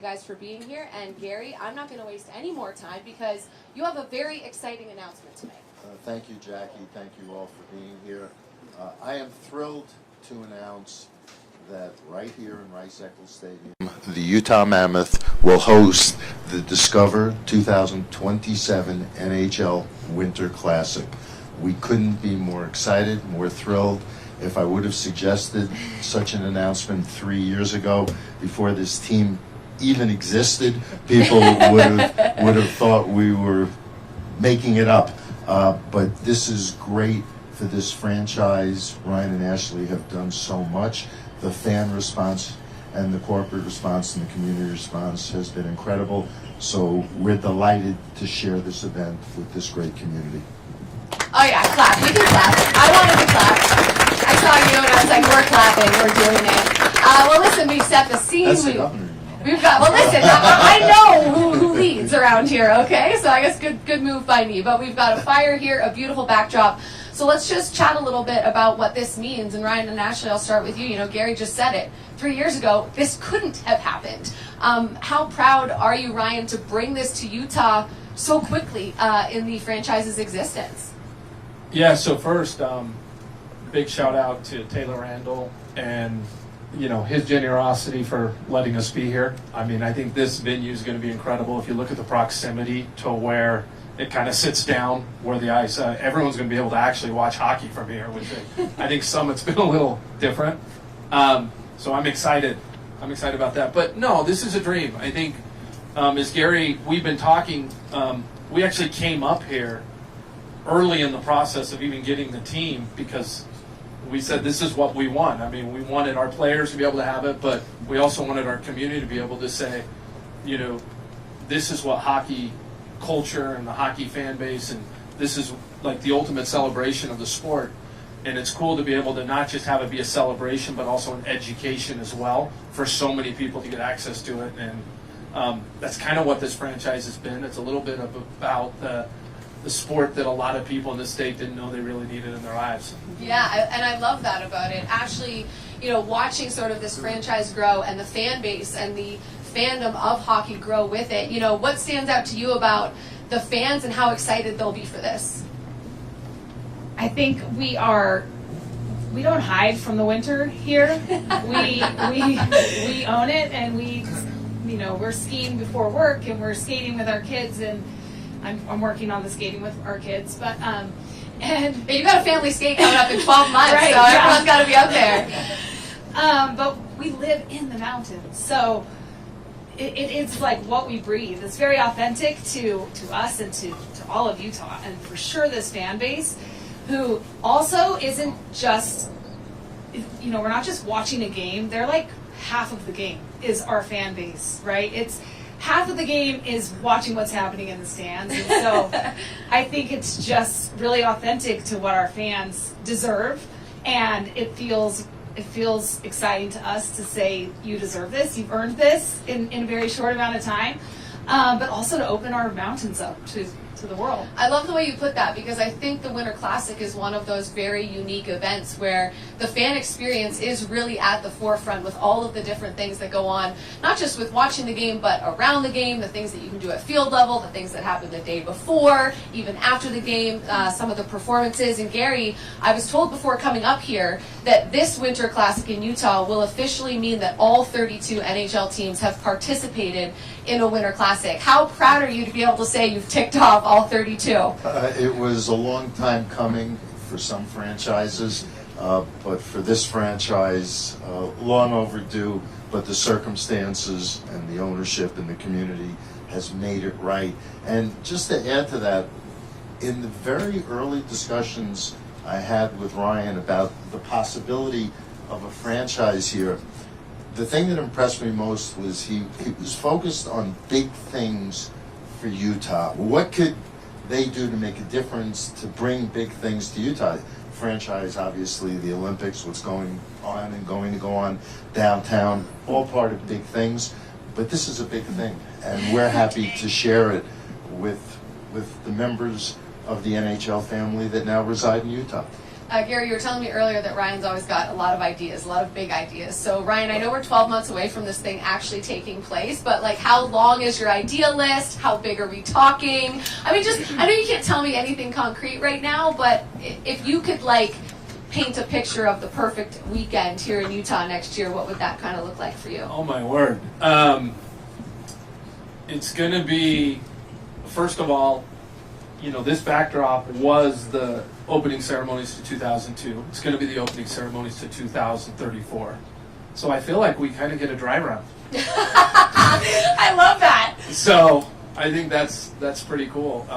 Guys for being here, and Gary, I'm not going to waste any more time because you have a very exciting announcement to make. Thank you, Jackie. Thank you all for being here. I am thrilled to announce that right here in Rice-Eccles Stadium, the Utah Mammoth will host the Discover 2027 NHL Winter Classic. We couldn't be more excited, more thrilled. If I would have suggested such an announcement 3 years ago, before this team even existed, people would have thought we were making it up. But this is great for this franchise. Ryan and Ashley have done so much. The fan response and the corporate response and the community response has been incredible. So we're delighted to share this event with this great community. Oh yeah, clap. We can clap. I wanted to clap. I saw you and I was like, we're clapping, we're doing it. Well, listen, we've set the scene. That's the governor. We've got, well listen, I know who leads around here, okay? So I guess good move by me. But we've got a fire here, a beautiful backdrop. So let's just chat a little bit about what this means. And Ryan and Ashley, I'll start with you. You know, Gary just said it. 3 years ago, this couldn't have happened. How proud are you, Ryan, to bring this to Utah so quickly in the franchise's existence? Yeah, so first, big shout out to Taylor Randall and his generosity for letting us be here. I mean, I think this venue is going to be incredible. If you look at the proximity to where it kind of sits down, where the ice, everyone's going to be able to actually watch hockey from here, which I think Summit's been a little different. So I'm excited. I'm excited about that. But no, this is a dream. I think, as Gary, we've been talking, we actually came up here early in the process of even getting the team because we said this is what we want. I mean, we wanted our players to be able to have it, but we also wanted our community to be able to say, this is what hockey culture and the hockey fan base, and this is like the ultimate celebration of the sport. And it's cool to be able to not just have it be a celebration, but also an education as well for so many people to get access to it. And that's kind of what this franchise has been. It's a little bit about the sport that a lot of people in the state didn't know they really needed in their lives. Yeah, and I love that about it. Ashley, watching sort of this franchise grow and the fan base and the fandom of hockey grow with it, what stands out to you about the fans and how excited they'll be for this? I think we don't hide from the winter here. We own it, and we're skiing before work and we're skating with our kids, and I'm working on the skating with our kids, but and you got a family skate coming up in 12 months, right, so yeah. everyone's got to be up there. But we live in the mountains, so it's like what we breathe. It's very authentic to us and to all of Utah, and for sure this fan base, who also isn't just, we're not just watching a game. They're like half of the game is our fan base, right? It's half of the game is watching what's happening in the stands. And so I think it's just really authentic to what our fans deserve. And it feels exciting to us to say, you deserve this, you've earned this in a very short amount of time. But also to open our mountains up to the world. I love the way you put that, because I think the Winter Classic is one of those very unique events where the fan experience is really at the forefront with all of the different things that go on, not just with watching the game, but around the game, the things that you can do at field level, the things that happen the day before, even after the game, some of the performances. And Gary, I was told before coming up here that this Winter Classic in Utah will officially mean that all 32 NHL teams have participated in a Winter Classic. How proud are you to be able to say you've ticked off all 32? It was a long time coming for some franchises, but for this franchise, long overdue, but the circumstances and the ownership and the community has made it right. And just to add to that, in the very early discussions I had with Ryan about the possibility of a franchise here, the thing that impressed me most was he was focused on big things for Utah. What could they do to make a difference to bring big things to Utah? Franchise, obviously, the Olympics, what's going on and going to go on downtown, all part of big things. But this is a big thing, and we're happy to share it with the members of the NHL family that now reside in Utah. Gary, you were telling me earlier that Ryan's always got a lot of ideas, a lot of big ideas. So Ryan, I know we're 12 months away from this thing actually taking place, but like how long is your idea list? How big are we talking? I mean, I know you can't tell me anything concrete right now, but if you could like paint a picture of the perfect weekend here in Utah next year, what would that kind of look like for you? Oh my word. It's going to be, first of all, this backdrop was the opening ceremonies to 2002. It's going to be the opening ceremonies to 2034. So I feel like we kind of get a dry run. I love that. So I think that's pretty cool.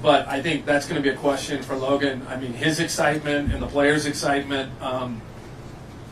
But I think that's going to be a question for Logan. I mean, his excitement and the players' excitement,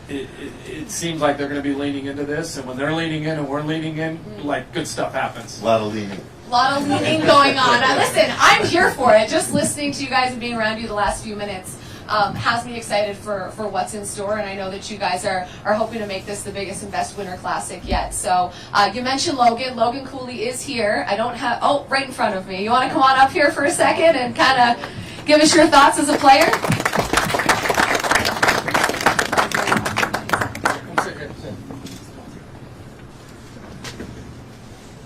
it seems like they're going to be leaning into this. And when they're leaning in and we're leaning in, like, good stuff happens. A lot of leaning. A lot of leaning going on. Listen, I'm here for it. Just listening to you guys and being around you the last few minutes has me excited for what's in store, and I know that you guys are hoping to make this the biggest and best Winter Classic yet. So you mentioned Logan. Logan Cooley is here. I don't have, right in front of me. You want to come on up here for a second and kind of give us your thoughts as a player?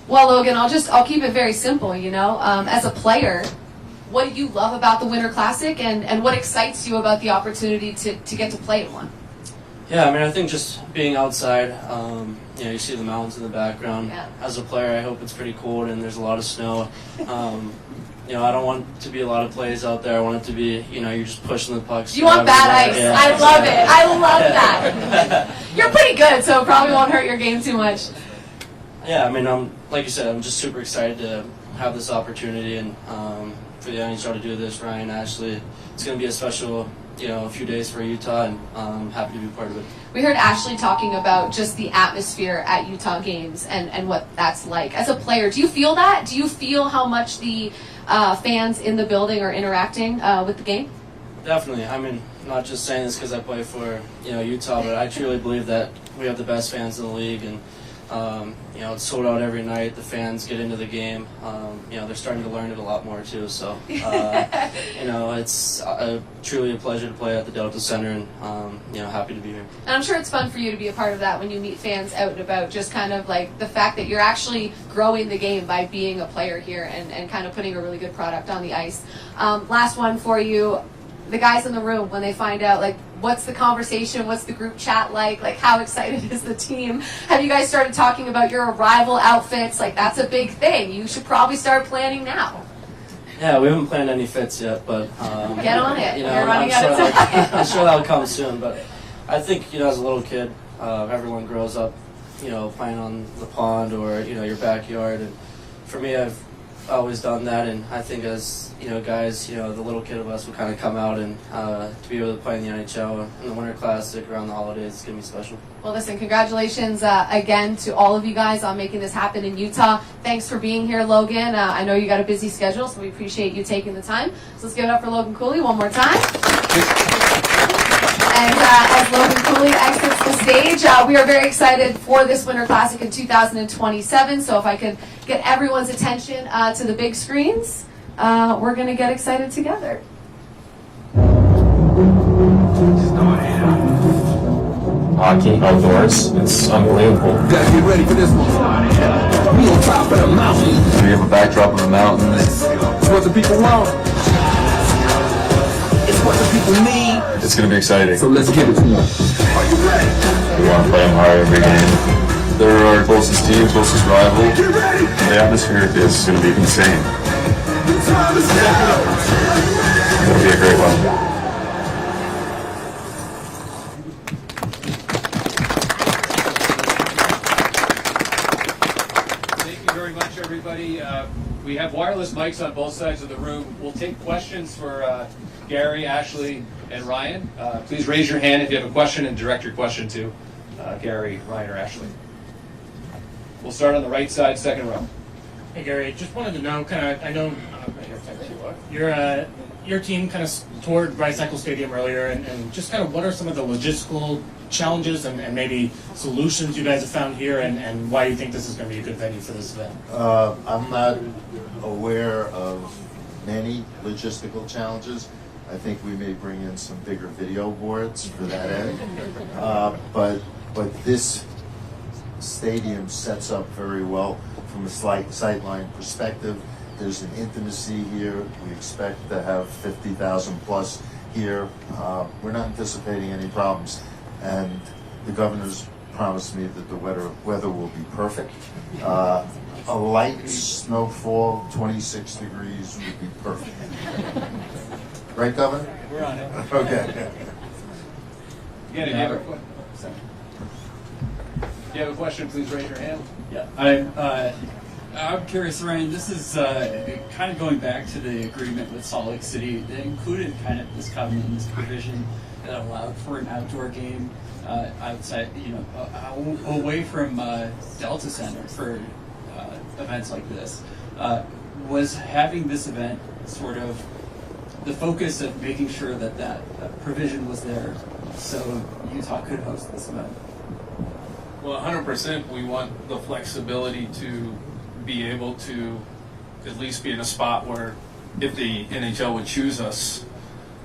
Well, Logan, I'll keep it very simple, as a player, what do you love about the Winter Classic, and what excites you about the opportunity to get to play in one? Yeah, I mean, I think just being outside, you see the mountains in the background. Yeah. As a player, I hope it's pretty cold and there's a lot of snow. I don't want to be a lot of plays out there. I want it to be, you're just pushing the pucks. You want bad ice. Yeah. I love it. I love that. You're pretty good, so it probably won't hurt your game too much. Yeah, I mean, like you said, I'm just super excited to have this opportunity and for the NHL to do this. Ryan, Ashley, it's going to be a special, a few days for Utah, and I'm happy to be part of it. We heard Ashley talking about just the atmosphere at Utah games and what that's like. As a player, do you feel that? Do you feel how much the fans in the building are interacting with the game? Definitely. I mean, not just saying this because I play for Utah, but I truly believe that we have the best fans in the league, and it's sold out every night. The fans get into the game. They're starting to learn it a lot more too. So, it's truly a pleasure to play at the Delta Center, and happy to be here. And I'm sure it's fun for you to be a part of that when you meet fans out and about. Just kind of like the fact that you're actually growing the game by being a player here and kind of putting a really good product on the ice. Last one for you. The guys in the room, when they find out, like, what's the conversation, what's the group chat like how excited is the team? Have you guys started talking about your arrival outfits? Like, that's a big thing. You should probably start planning now. Yeah, we haven't planned any fits yet, but get on it. You're running out of time. I'm sure that'll come soon, but I think, as a little kid, everyone grows up, playing on the pond or, your backyard, and for me, I've always done that, and I think as guys, the little kid of us will kind of come out, and to be able to play in the NHL in the Winter Classic around the holidays is gonna be special. Well, listen, congratulations again to all of you guys on making this happen in Utah. Thanks for being here, Logan. I know you got a busy schedule, so we appreciate you taking the time. So let's give it up for Logan Cooley one more time. And as Logan Cooley exits the stage, we are very excited for this Winter Classic in 2027. So if I could get everyone's attention to the big screens, we're going to get excited together. Hockey outdoors, it's unbelievable. Gotta get ready for this one. We on top of the mountain. We have a backdrop of the mountains. It's what the people want. It's what the people need. It's gonna be exciting. So let's give it to them. Are you ready? We want to play them hard every game. They're our closest team, closest rival. Get ready. The atmosphere is gonna be insane. The time is now. It'll be a great one. Everybody, we have wireless mics on both sides of the room. We'll take questions for Gary, Ashley, and Ryan. Please raise your hand if you have a question and direct your question to Gary, Ryan, or Ashley. We'll start on the right side, second row. Hey Gary, just wanted to know, I know your team kind of toured Rice-Eccles Stadium earlier, and just kind of what are some of the logistical challenges and maybe solutions you guys have found here, and why you think this is going to be a good venue for this event? I'm not aware of many logistical challenges. I think we may bring in some bigger video boards for that end. But this stadium sets up very well from a sightline perspective. There's an intimacy here. We expect to have 50,000 plus here. We're not anticipating any problems. And the governor's promised me that the weather will be perfect. A light snowfall, 26 degrees would be perfect. Right, Governor? We're on it. Okay. Again, if you have a question, please raise your hand. Yeah, I'm curious, Ryan. This is kind of going back to the agreement with Salt Lake City that included kind of this covenant, this provision that allowed for an outdoor game outside, away from Delta Center for events like this. Was having this event sort of the focus of making sure that provision was there so Utah could host this event? Well, 100%, we want the flexibility to be able to at least be in a spot where if the NHL would choose us,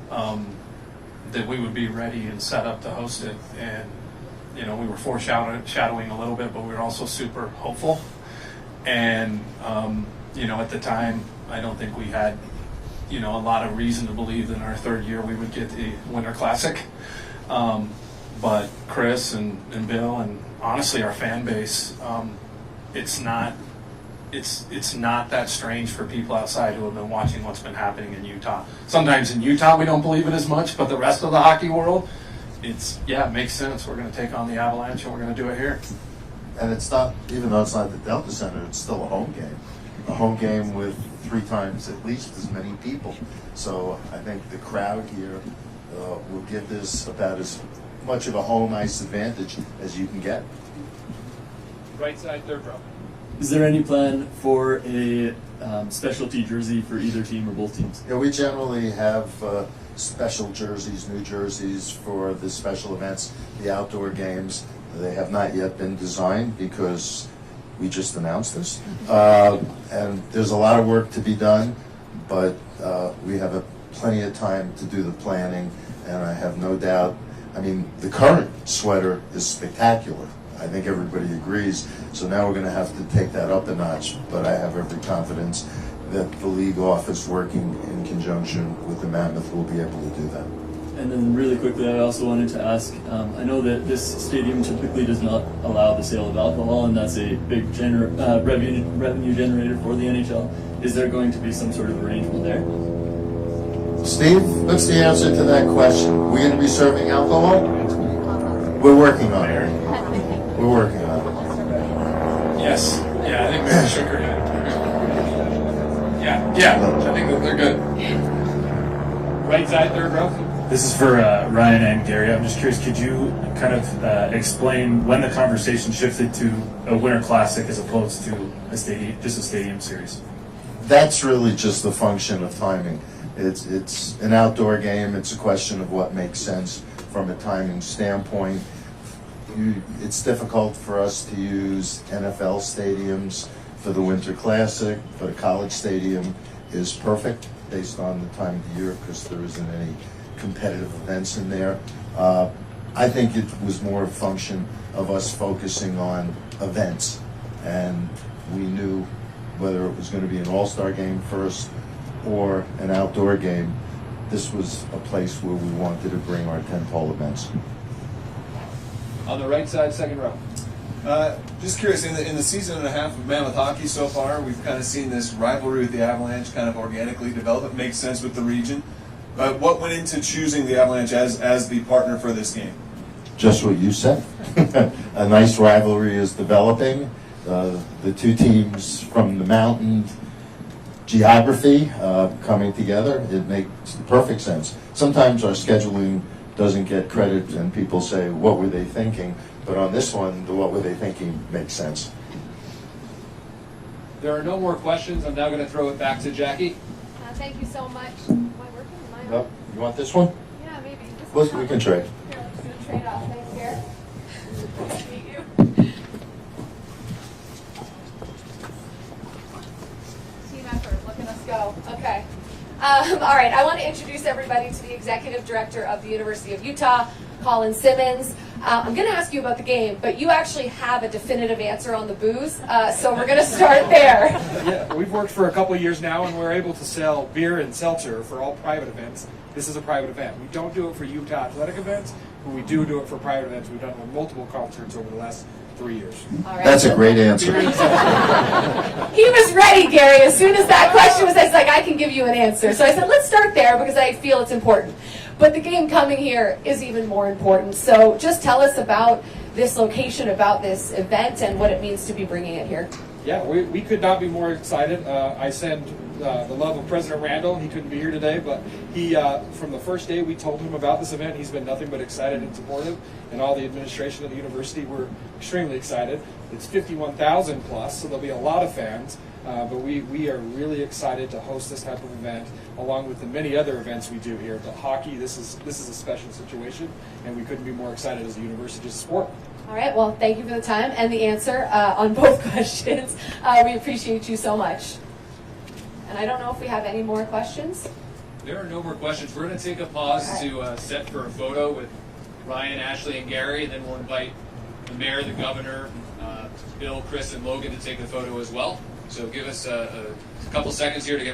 that we would be ready and set up to host it. And, we were foreshadowing a little bit, but we were also super hopeful. And, at the time, I don't think we had, a lot of reason to believe that in our third year we would get the Winter Classic. But Chris and Bill and honestly our fan base, it's not that strange for people outside who have been watching what's been happening in Utah. Sometimes in Utah we don't believe it as much, but the rest of the hockey world, it makes sense. We're going to take on the Avalanche and we're going to do it here. And it's not, even though it's not the Delta Center, it's still a home game. A home game with 3 times at least as many people. So I think the crowd here will give this about as much of a home ice advantage as you can get. Right side, third row. Is there any plan for a specialty jersey for either team or both teams? Yeah, we generally have special jerseys, new jerseys for the special events, the outdoor games. They have not yet been designed because we just announced this. And there's a lot of work to be done, but we have plenty of time to do the planning, and I have no doubt. I mean, the current sweater is spectacular. I think everybody agrees. So now we're going to have to take that up a notch, but I have every confidence that the league office, working in conjunction with the Mammoth, will be able to do that. And then really quickly, I also wanted to ask, I know that this stadium typically does not allow the sale of alcohol, and that's a big revenue generator for the NHL. Is there going to be some sort of arrangement there? Steve, what's the answer to that question? We're going to be serving alcohol? We're working on it. We're working on it. Yes. Yeah, I think Mary shook her head. Yeah, I think that they're good. Right side, third row. This is for Ryan and Gary. I'm just curious, could you kind of explain when the conversation shifted to a Winter Classic as opposed to just a stadium series? That's really just the function of timing. It's an outdoor game. It's a question of what makes sense from a timing standpoint. It's difficult for us to use NFL stadiums for the Winter Classic, but a college stadium is perfect based on the time of the year because there isn't any competitive events in there. I think it was more a function of us focusing on events, and we knew whether it was going to be an all-star game first or an outdoor game. This was a place where we wanted to bring our tentpole events. On the right side, second row. Just curious, in the season and a half of Mammoth hockey so far, we've kind of seen this rivalry with the Avalanche kind of organically develop. It makes sense with the region. What went into choosing the Avalanche as the partner for this game? Just what you said. A nice rivalry is developing. The two teams from the mountain geography coming together, it makes perfect sense. Sometimes our scheduling doesn't get credit and people say, what were they thinking? But on this one, the what were they thinking makes sense. There are no more questions. I'm now going to throw it back to Jackie. Thank you so much. Am I working? Am I on? No, you want this one? Yeah, maybe. We can trade. Here, I'm just going to trade off. Thanks, Garrett. Nice to meet you. Team effort. Look at us go. Okay. All right, I want to introduce everybody to the executive director of the University of Utah, Colin Simmons. I'm going to ask you about the game, but you actually have a definitive answer on the booze, so we're going to start there. Yeah, we've worked for a couple of years now, and we're able to sell beer and seltzer for all private events. This is a private event. We don't do it for Utah athletic events, but we do it for private events. We've done it with multiple concerts over the last 3 years. All right. That's a great answer. Beer and seltzer. He was ready, Gary. As soon as that question was, I was like, I can give you an answer. So I said, let's start there because I feel it's important. But the game coming here is even more important. So just tell us about this location, about this event, and what it means to be bringing it here. Yeah, we could not be more excited. I send the love of President Randall. He couldn't be here today, but he, from the first day we told him about this event, he's been nothing but excited and supportive, and all the administration of the university were extremely excited. It's 51,000 plus, so there'll be a lot of fans, but we are really excited to host this type of event, along with the many other events we do here. But hockey, this is a special situation, and we couldn't be more excited as a university to support. All right, well, thank you for the time and the answer on both questions. We appreciate you so much. And I don't know if we have any more questions. There are no more questions. We're going to take a pause to set for a photo with Ryan, Ashley, and Gary, and then we'll invite the mayor, the governor, Bill, Chris, and Logan to take the photo as well. So give us a couple seconds here to get